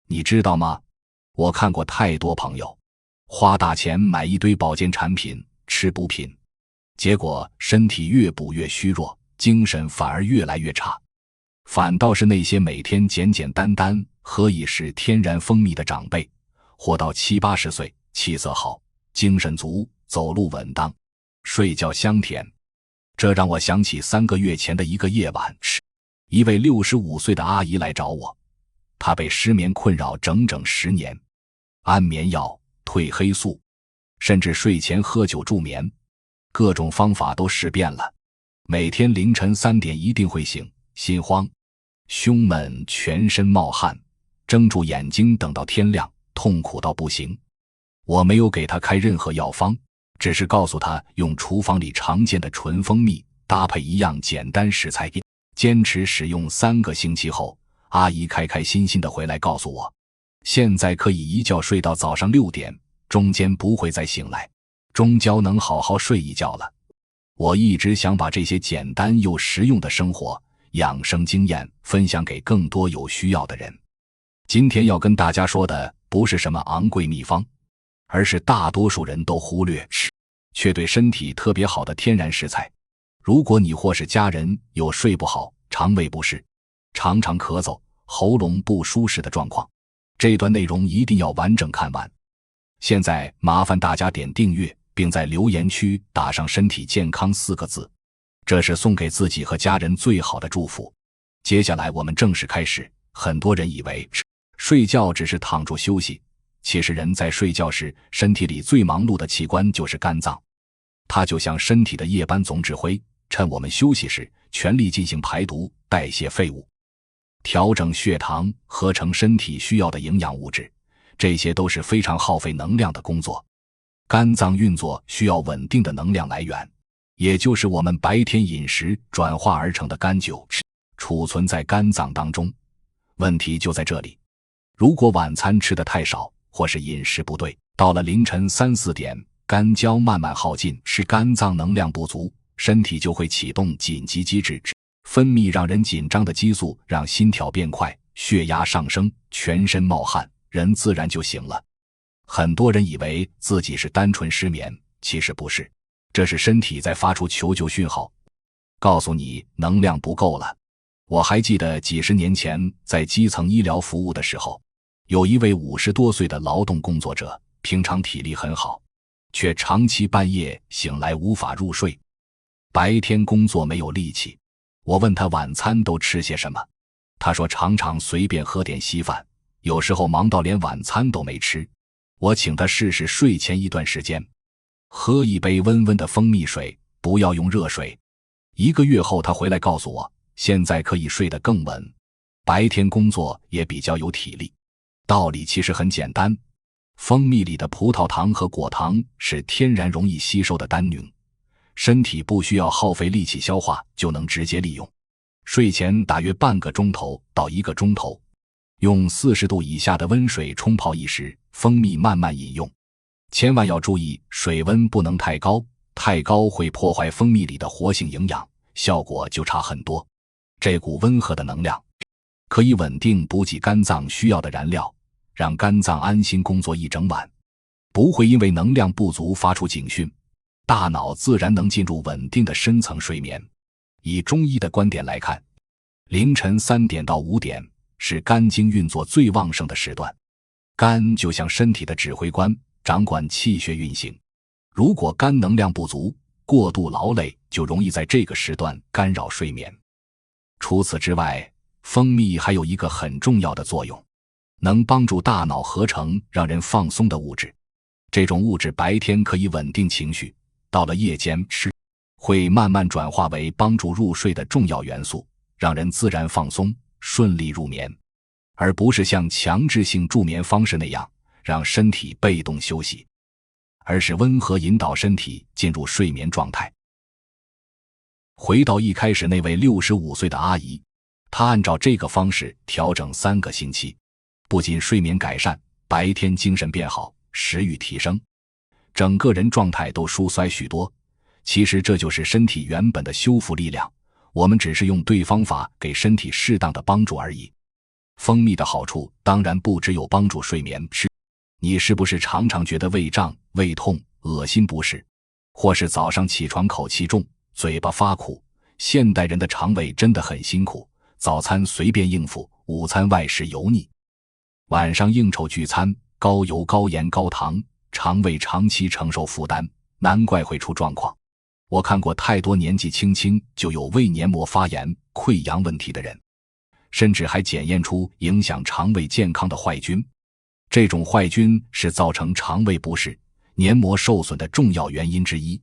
你知道吗？我看过太多朋友花大钱买一堆保健产品，吃补品，结果身体越补越虚弱，精神反而越来越差。反倒是那些每天简简单单喝一匙天然蜂蜜的长辈，活到70、80岁，气色好，精神足，走路稳当，睡觉香甜。这让我想起3个月前的一个夜晚，一位65岁的阿姨来找我，她被失眠困扰整整10年，安眠药、褪黑素，甚至睡前喝酒助眠，各种方法都试遍了。每天凌晨3点一定会醒，心慌，胸闷，全身冒汗，睁住眼睛等到天亮，痛苦到不行。我没有给她开任何药方，只是告诉她用厨房里常见的纯蜂蜜搭配一样简单食材，坚持使用3个星期后，阿姨开开心心地回来告诉我，现在可以一觉睡到早上6点，中间不会再醒来，终究能好好睡一觉了。我一直想把这些简单又实用的生活养生经验分享给更多有需要的人。今天要跟大家说的不是什么昂贵秘方，而是大多数人都忽略却对身体特别好的天然食材。如果你或是家人有睡不好、肠胃不适、常常咳嗽、喉咙不舒适的状况，这段内容一定要完整看完。现在麻烦大家点订阅，并在留言区打上身体健康4个字，这是送给自己和家人最好的祝福。接下来我们正式开始。很多人以为睡觉只是躺住休息，其实人在睡觉时，身体里最忙碌的器官就是肝脏，它就像身体的夜班总指挥，趁我们休息时全力进行排毒、代谢废物、调整血糖、合成身体需要的营养物质，这些都是非常耗费能量的工作。肝脏运作需要稳定的能量来源，也就是我们白天饮食转化而成的肝酒，储存在肝脏当中。问题就在这里，如果晚餐吃得太少，或是饮食不对，到了凌晨3、4点，肝胶慢慢耗尽，是肝脏能量不足，身体就会启动紧急机制，分泌让人紧张的激素，让心跳变快，血压上升，全身冒汗，人自然就醒了。很多人以为自己是单纯失眠，其实不是，这是身体在发出求救讯号，告诉你能量不够了。我还记得几十年前在基层医疗服务的时候，有一位50多岁的劳动工作者，平常体力很好，却长期半夜醒来无法入睡，白天工作没有力气。我问他晚餐都吃些什么，他说常常随便喝点稀饭，有时候忙到连晚餐都没吃。我请他试试睡前一段时间喝一杯温温的蜂蜜水，不要用热水。1个月后他回来告诉我，现在可以睡得更稳，白天工作也比较有体力。道理其实很简单，蜂蜜里的葡萄糖和果糖是天然容易吸收的单宁，身体不需要耗费力气消化就能直接利用。睡前大约半个钟头到1个钟头，用40度以下的温水冲泡一匙蜂蜜，慢慢饮用。千万要注意，水温不能太高，太高会破坏蜂蜜里的活性营养，效果就差很多。这股温和的能量可以稳定补给肝脏需要的燃料，让肝脏安心工作一整晚，不会因为能量不足发出警讯，大脑自然能进入稳定的深层睡眠。以中医的观点来看，凌晨3点到5点是肝经运作最旺盛的时段，肝就像身体的指挥官，掌管气血运行。如果肝能量不足，过度劳累就容易在这个时段干扰睡眠。除此之外，蜂蜜还有一个很重要的作用，能帮助大脑合成让人放松的物质。这种物质白天可以稳定情绪，到了夜间会慢慢转化为帮助入睡的重要元素，让人自然放松，顺利入眠，而不是像强制性助眠方式那样让身体被动休息，而是温和引导身体进入睡眠状态。回到一开始那位65岁的阿姨，她按照这个方式调整3个星期，不仅睡眠改善，白天精神变好，食欲提升，整个人状态都舒衰许多。其实这就是身体原本的修复力量，我们只是用对方法给身体适当的帮助而已。蜂蜜的好处当然不只有帮助睡眠。你是不是常常觉得胃胀、胃痛、恶心不适，或是早上起床口气重、嘴巴发苦？现代人的肠胃真的很辛苦，早餐随便应付，午餐外食油腻，晚上应酬聚餐，高油高盐高糖，肠胃长期承受负担，难怪会出状况。我看过太多年纪轻轻就有胃黏膜发炎、溃疡问题的人，甚至还检验出影响肠胃健康的坏菌。这种坏菌是造成肠胃不适、黏膜受损的重要原因之一。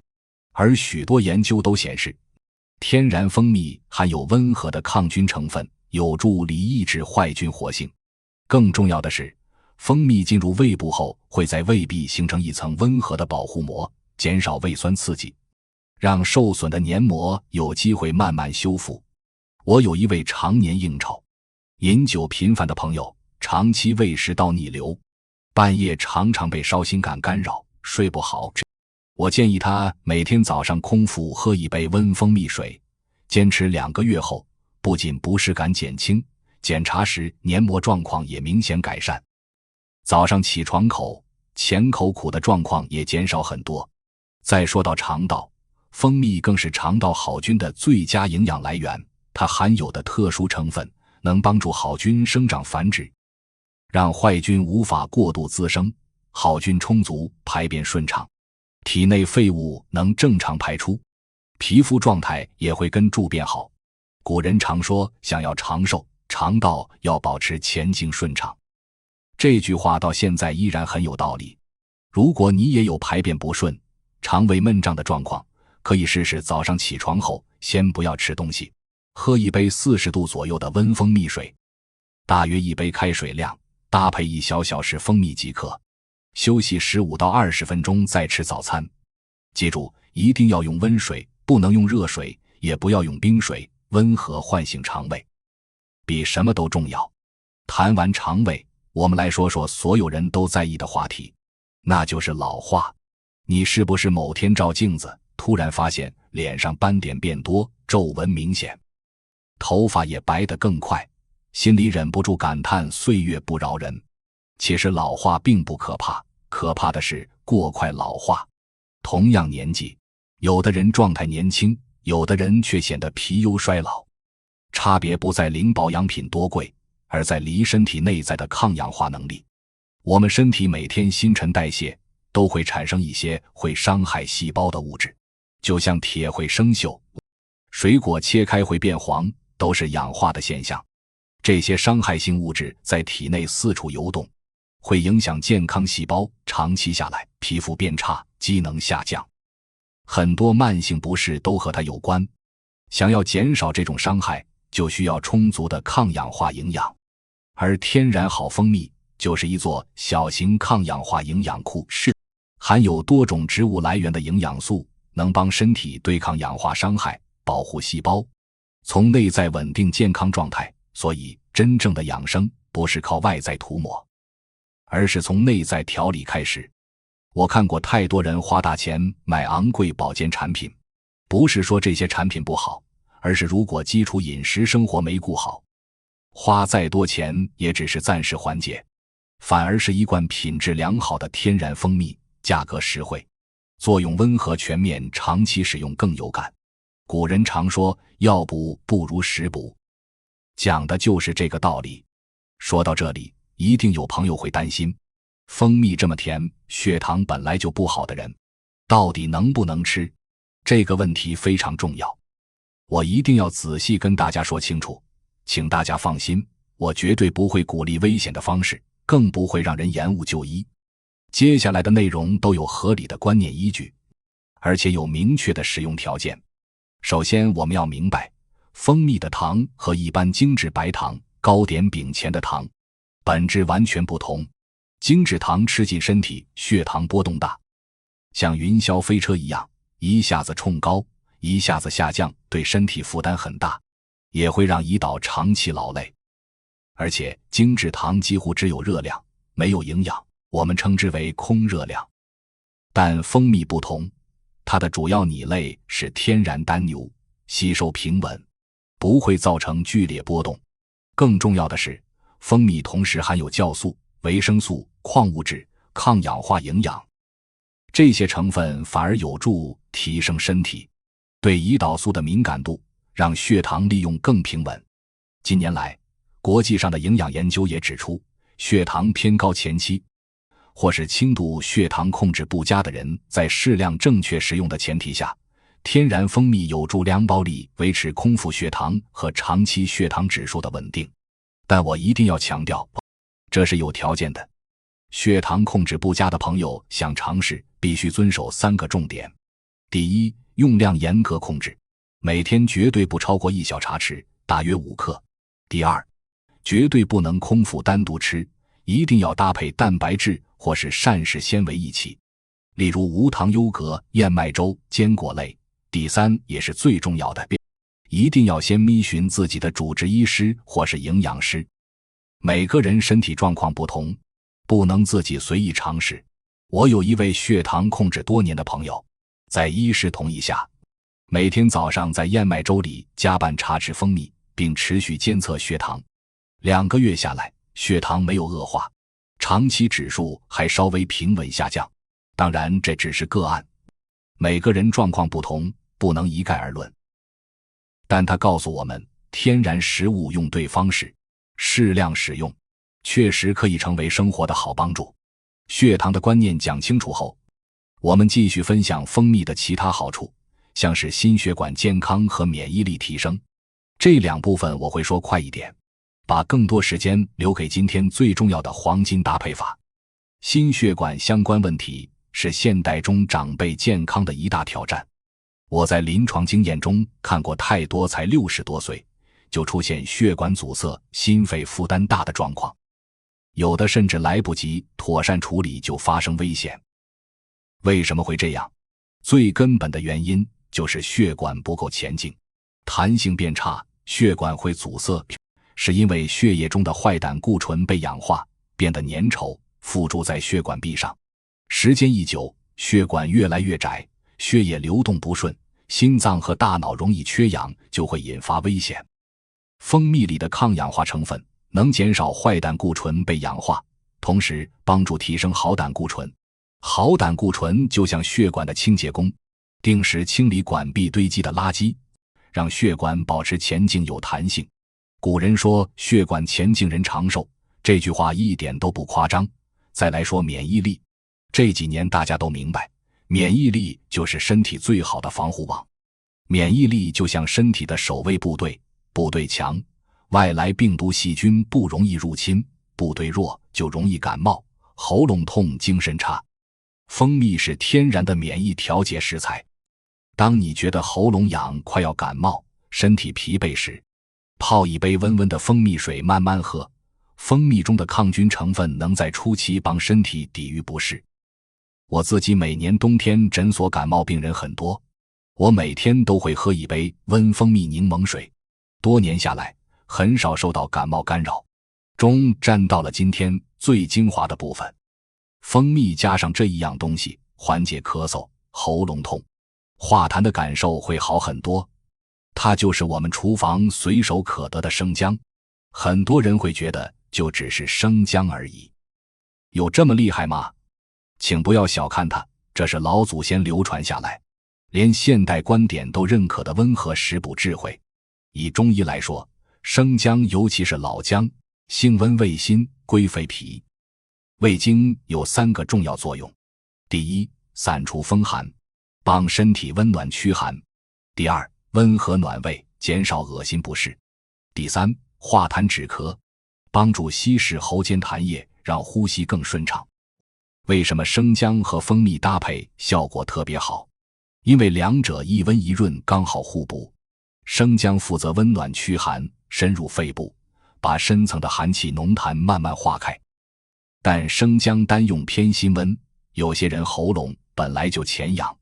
而许多研究都显示，天然蜂蜜含有温和的抗菌成分，有助于抑制坏菌活性。更重要的是，蜂蜜进入胃部后会在胃壁形成一层温和的保护膜，减少胃酸刺激，让受损的黏膜有机会慢慢修复。我有一位常年应酬、饮酒频繁的朋友，长期胃食道逆流，半夜常常被烧心感干扰，睡不好。我建议他每天早上空腹喝一杯温蜂蜜水，坚持2个月后，不仅不适感减轻，检查时黏膜状况也明显改善。早上起床前口苦的状况也减少很多。再说到肠道，蜂蜜更是肠道好菌的最佳营养来源，它含有的特殊成分能帮助好菌生长繁殖，让坏菌无法过度滋生，好菌充足，排便顺畅，体内废物能正常排出，皮肤状态也会跟住变好。古人常说，想要长寿，肠道要保持前进顺畅。这句话到现在依然很有道理。如果你也有排便不顺、肠胃闷胀的状况，可以试试早上起床后先不要吃东西，喝一杯40度左右的温蜂蜜水，大约1杯开水量，搭配1小小时蜂蜜即可。休息15到20分钟再吃早餐。记住，一定要用温水，不能用热水，也不要用冰水，温和唤醒肠胃，比什么都重要。谈完肠胃，我们来说说所有人都在意的话题，那就是老化。你是不是某天照镜子，突然发现脸上斑点变多，皱纹明显，头发也白得更快，心里忍不住感叹岁月不饶人？其实老化并不可怕，可怕的是过快老化。同样年纪，有的人状态年轻，有的人却显得疲忧衰老。差别不在零保养品多贵，而在离身体内在的抗氧化能力。我们身体每天新陈代谢都会产生一些会伤害细胞的物质，就像铁会生锈，水果切开会变黄，都是氧化的现象。这些伤害性物质在体内四处游动，会影响健康细胞，长期下来，皮肤变差，机能下降。很多慢性不适都和它有关。想要减少这种伤害，就需要充足的抗氧化营养。而天然好蜂蜜就是一座小型抗氧化营养库，含有多种植物来源的营养素，能帮身体对抗氧化伤害，保护细胞，从内在稳定健康状态。所以真正的养生不是靠外在涂抹，而是从内在调理开始。我看过太多人花大钱买昂贵保健产品，不是说这些产品不好，而是如果基础饮食生活没顾好，花再多钱也只是暂时缓解，反而是一罐品质良好的天然蜂蜜，价格实惠，作用温和全面，长期使用更有感。古人常说，药补不如食补，讲的就是这个道理。说到这里，一定有朋友会担心，蜂蜜这么甜，血糖本来就不好的人，到底能不能吃？这个问题非常重要，我一定要仔细跟大家说清楚。请大家放心，我绝对不会鼓励危险的方式，更不会让人延误就医。接下来的内容都有合理的观念依据，而且有明确的使用条件。首先，我们要明白，蜂蜜的糖和一般精制白糖、糕点饼前的糖本质完全不同。精制糖吃进身体，血糖波动大，像云霄飞车一样，一下子冲高，一下子下降，对身体负担很大，也会让胰岛长期劳累。而且精制糖几乎只有热量，没有营养，我们称之为空热量。但蜂蜜不同，它的主要拟类是天然单牛，吸收平稳，不会造成剧烈波动。更重要的是，蜂蜜同时含有酵素、维生素、矿物质、抗氧化营养，这些成分反而有助提升身体对胰岛素的敏感度，让血糖利用更平稳。近年来，国际上的营养研究也指出，血糖偏高前期或是轻度血糖控制不佳的人，在适量正确食用的前提下，天然蜂蜜有助量保力维持空腹血糖和长期血糖指数的稳定。但我一定要强调，这是有条件的。血糖控制不佳的朋友想尝试，必须遵守3个重点。第一，用量严格控制，每天绝对不超过1小茶匙，大约5克。第二，绝对不能空腹单独吃，一定要搭配蛋白质或是膳食纤维一起，例如无糖优格、燕麦粥、坚果类。第三，也是最重要的，一定要先密询自己的主治医师或是营养师。每个人身体状况不同，不能自己随意尝试。我有一位血糖控制多年的朋友，在医师同意下，每天早上在燕麦粥里加半茶匙蜂蜜，并持续监测血糖。2个月下来，血糖没有恶化，长期指数还稍微平稳下降。当然，这只是个案，每个人状况不同，不能一概而论。但他告诉我们，天然食物用对方式，适量使用，确实可以成为生活的好帮助。血糖的观念讲清楚后，我们继续分享蜂蜜的其他好处，像是心血管健康和免疫力提升。这2部分我会说快一点，把更多时间留给今天最重要的黄金搭配法。心血管相关问题是现代中长辈健康的一大挑战。我在临床经验中看过太多才60多岁就出现血管阻塞、心肺负担大的状况，有的甚至来不及妥善处理就发生危险。为什么会这样？最根本的原因就是血管不够前径，弹性变差，血管会阻塞，是因为血液中的坏胆固醇被氧化，变得粘稠，附着在血管壁上。时间一久，血管越来越窄，血液流动不顺，心脏和大脑容易缺氧，就会引发危险。蜂蜜里的抗氧化成分能减少坏胆固醇被氧化，同时帮助提升好胆固醇。好胆固醇就像血管的清洁工，定时清理管壁堆积的垃圾，让血管保持前径有弹性。古人说血管前径人长寿，这句话一点都不夸张。再来说免疫力，这几年大家都明白，免疫力就是身体最好的防护网。免疫力就像身体的守卫部队，部队强，外来病毒细菌不容易入侵，部队弱就容易感冒、喉咙痛、精神差。蜂蜜是天然的免疫调节食材。当你觉得喉咙痒、快要感冒、身体疲惫时，泡一杯温温的蜂蜜水慢慢喝，蜂蜜中的抗菌成分能在初期帮身体抵御不适。我自己每年冬天诊所感冒病人很多，我每天都会喝一杯温蜂蜜柠檬水，多年下来很少受到感冒干扰。站到了今天最精华的部分，蜂蜜加上这一样东西，缓解咳嗽、喉咙痛、化痰的感受会好很多。它就是我们厨房随手可得的生姜。很多人会觉得就只是生姜而已，有这么厉害吗？请不要小看它，这是老祖先流传下来，连现代观点都认可的温和食补智慧。以中医来说，生姜尤其是老姜，性温味辛，归肺脾。味精有3个重要作用：第一，散除风寒，帮身体温暖驱寒；第二，温和暖胃，减少恶心不适；第三，化痰止咳，帮助稀释喉间痰液，让呼吸更顺畅。为什么生姜和蜂蜜搭配效果特别好？因为两者一温一润，刚好互补。生姜负责温暖驱寒，深入肺部，把深层的寒气浓痰慢慢化开。但生姜单用偏辛温，有些人喉咙本来就前痒，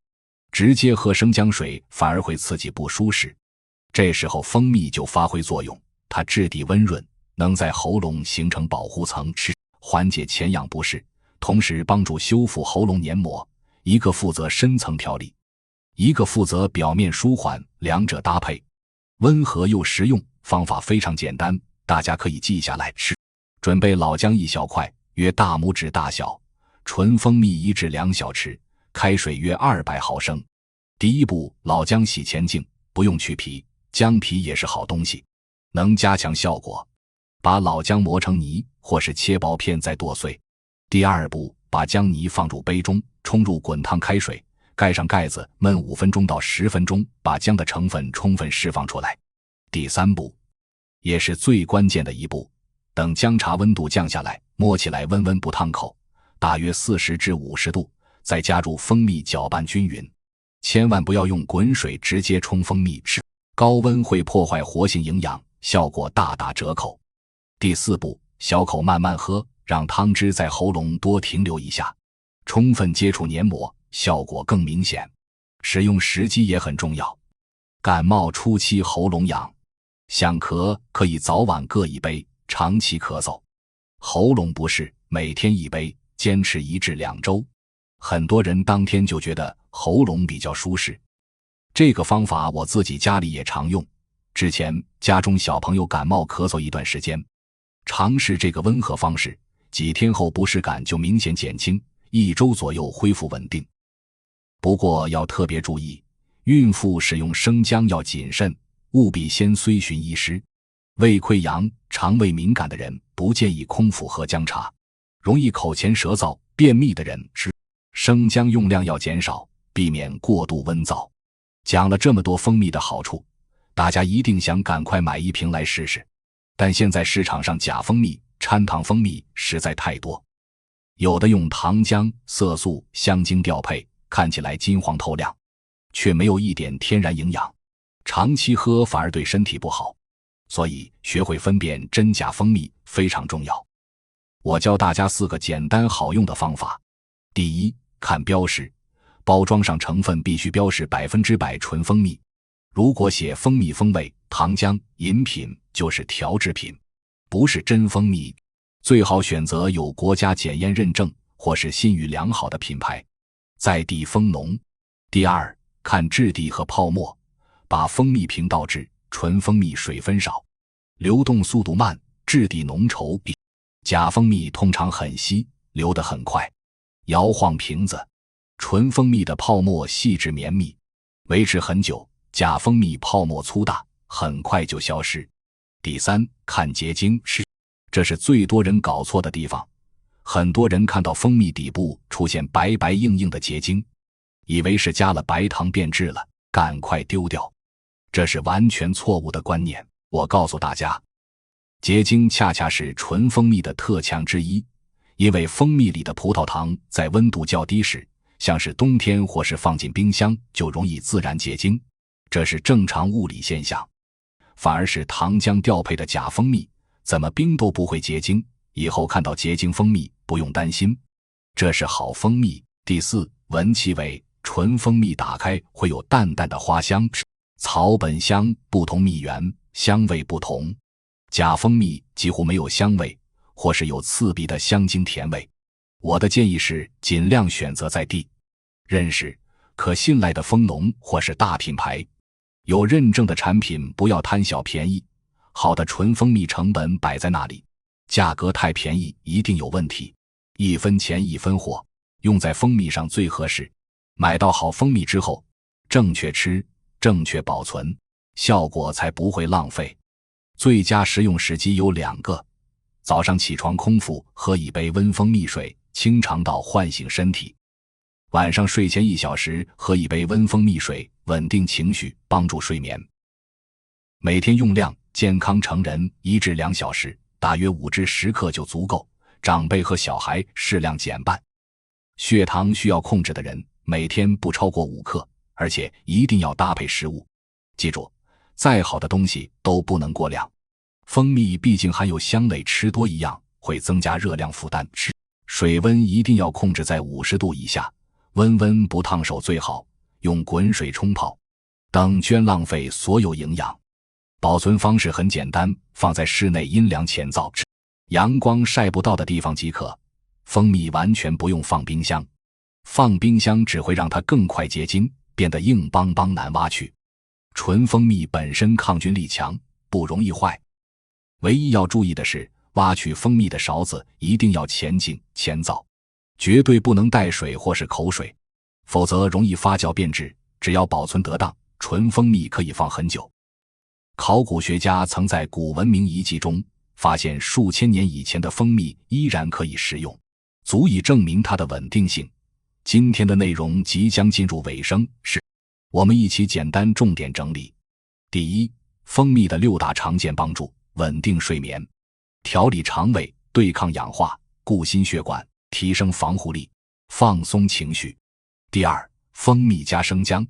直接喝生姜水反而会刺激不舒适。这时候蜂蜜就发挥作用，它质地温润，能在喉咙形成保护层，缓解前痒不适，同时帮助修复喉咙黏膜。一个负责深层调理，一个负责表面舒缓，两者搭配温和又实用，方法非常简单，大家可以记下来。准备老姜1小块，约大拇指大小，纯蜂蜜1至2小匙，开水约200毫升。第一步，老姜洗前净，不用去皮，姜皮也是好东西，能加强效果。把老姜磨成泥，或是切薄片再剁碎。第二步，把姜泥放入杯中，冲入滚烫开水，盖上盖子焖5分钟到10分钟，把姜的成分充分释放出来。第三步，也是最关键的一步，等姜茶温度降下来，摸起来温温不烫口，大约40至50度，再加入蜂蜜搅拌均匀。千万不要用滚水直接冲蜂蜜吃，高温会破坏活性营养，效果大打折扣。第四步，小口慢慢喝，让汤汁在喉咙多停留一下，充分接触黏膜，效果更明显。使用时机也很重要。感冒初期喉咙痒，想咳可以早晚各1杯，长期咳嗽。喉咙不适，每天1杯，坚持1至2周。很多人当天就觉得喉咙比较舒适。这个方法我自己家里也常用，之前家中小朋友感冒咳嗽一段时间，尝试这个温和方式，几天后不适感就明显减轻，1周左右恢复稳定。不过要特别注意，孕妇使用生姜要谨慎，务必先咨询医师。胃溃疡、肠胃敏感的人不建议空腹喝姜茶，容易口乾舌燥、便秘的人吃生姜用量要减少，避免过度温燥。讲了这么多蜂蜜的好处，大家一定想赶快买1瓶来试试。但现在市场上假蜂蜜、掺糖蜂蜜实在太多，有的用糖浆、色素、香精调配，看起来金黄透亮，却没有一点天然营养，长期喝反而对身体不好。所以学会分辨真假蜂蜜非常重要。我教大家4个简单好用的方法。第一，看标识，包装上成分必须标示100%纯蜂蜜，如果写蜂蜜风味、糖浆、饮品就是调制品，不是真蜂蜜。最好选择有国家检验认证或是信誉良好的品牌，在地蜂农。第二，看质地和泡沫，把蜂蜜瓶倒置，纯蜂蜜水分少，流动速度慢，质地浓稠，假蜂蜜通常很稀，流得很快。摇晃瓶子，纯蜂蜜的泡沫细致绵密，维持很久，假蜂蜜泡沫粗大，很快就消失。第三，看结晶，这是最多人搞错的地方。很多人看到蜂蜜底部出现白白硬硬的结晶，以为是加了白糖变质了，赶快丢掉。这是完全错误的观念。我告诉大家，结晶恰恰是纯蜂蜜的特强之一，因为蜂蜜里的葡萄糖在温度较低时，像是冬天或是放进冰箱，就容易自然结晶，这是正常物理现象。反而是糖浆调配的假蜂蜜，怎么冰都不会结晶，以后看到结晶蜂蜜不用担心，这是好蜂蜜。第四，闻气味，纯蜂蜜打开会有淡淡的花香，草本香，不同蜜源，香味不同。假蜂蜜几乎没有香味，或是有刺鼻的香精甜味。我的建议是尽量选择在地认识可信赖的蜂农或是大品牌，有认证的产品不要贪小便宜，好的纯蜂蜜成本摆在那里，价格太便宜一定有问题，1分钱1分货，用在蜂蜜上最合适。买到好蜂蜜之后，正确吃，正确保存，效果才不会浪费。最佳食用时机有2个，早上起床空腹喝1杯温蜂蜜水，清肠道唤醒身体；晚上睡前1小时喝1杯温蜂蜜水，稳定情绪，帮助睡眠。每天用量，健康成人1至2小时，大约5至10克就足够，长辈和小孩适量减半。血糖需要控制的人，每天不超过5克，而且一定要搭配食物。记住，再好的东西都不能过量。蜂蜜毕竟含有香类，吃多一样会增加热量负担。水温一定要控制在50度以下，温温不烫手最好，用滚水冲泡，等捐浪费所有营养。保存方式很简单，放在室内阴凉前燥，阳光晒不到的地方即可。蜂蜜完全不用放冰箱，放冰箱只会让它更快结晶，变得硬邦邦难挖去。纯蜂蜜本身抗菌力强，不容易坏。唯一要注意的是，挖取蜂蜜的勺子一定要前进前造，绝对不能带水或是口水，否则容易发酵变质。只要保存得当，纯蜂蜜可以放很久。考古学家曾在古文明遗迹中发现数千年以前的蜂蜜依然可以食用，足以证明它的稳定性。今天的内容即将进入尾声，我们一起简单重点整理。第一，蜂蜜的6大常见帮助：稳定睡眠、调理肠胃、对抗氧化、固心血管、提升防护力、放松情绪。第二，蜂蜜加生姜，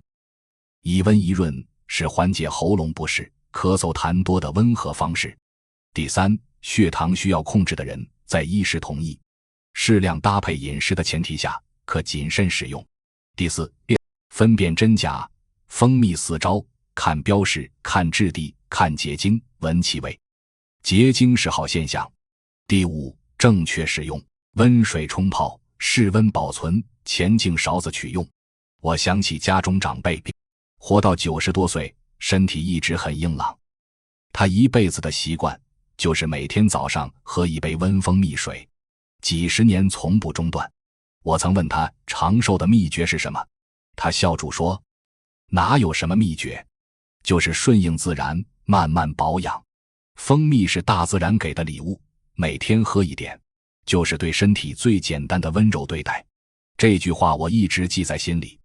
以温一润，是缓解喉咙不适、咳嗽痰多的温和方式。第三，血糖需要控制的人，在医师同意、适量搭配饮食的前提下，可谨慎使用。第四，分辨真假，蜂蜜4招：看标识、看质地、看结晶、闻气味。结晶是好现象。第五，正确使用，温水冲泡，室温保存，前净勺子取用。我想起家中长辈活到90多岁，身体一直很硬朗，他一辈子的习惯就是每天早上喝一杯温蜂蜜水，几十年从不中断。我曾问他长寿的秘诀是什么，他笑着说，哪有什么秘诀，就是顺应自然，慢慢保养。蜂蜜是大自然给的礼物，每天喝一点，就是对身体最简单的温柔对待。这句话我一直记在心里。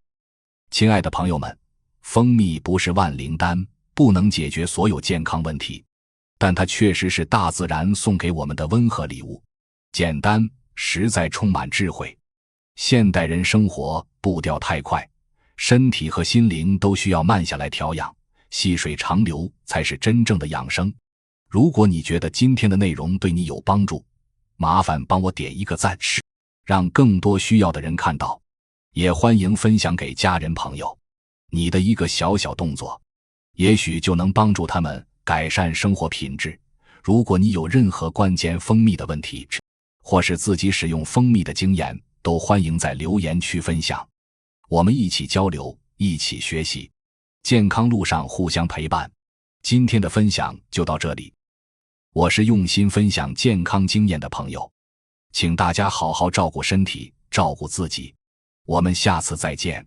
亲爱的朋友们，蜂蜜不是万灵丹，不能解决所有健康问题，但它确实是大自然送给我们的温和礼物，简单实在，充满智慧。现代人生活步调太快，身体和心灵都需要慢下来调养，细水长流才是真正的养生。如果你觉得今天的内容对你有帮助，麻烦帮我点一个赞，让更多需要的人看到。也欢迎分享给家人朋友，你的一个小小动作，也许就能帮助他们改善生活品质。如果你有任何关键蜂蜜的问题，或是自己使用蜂蜜的经验，都欢迎在留言区分享，我们一起交流，一起学习，健康路上互相陪伴。今天的分享就到这里，我是用心分享健康经验的朋友，请大家好好照顾身体，照顾自己，我们下次再见。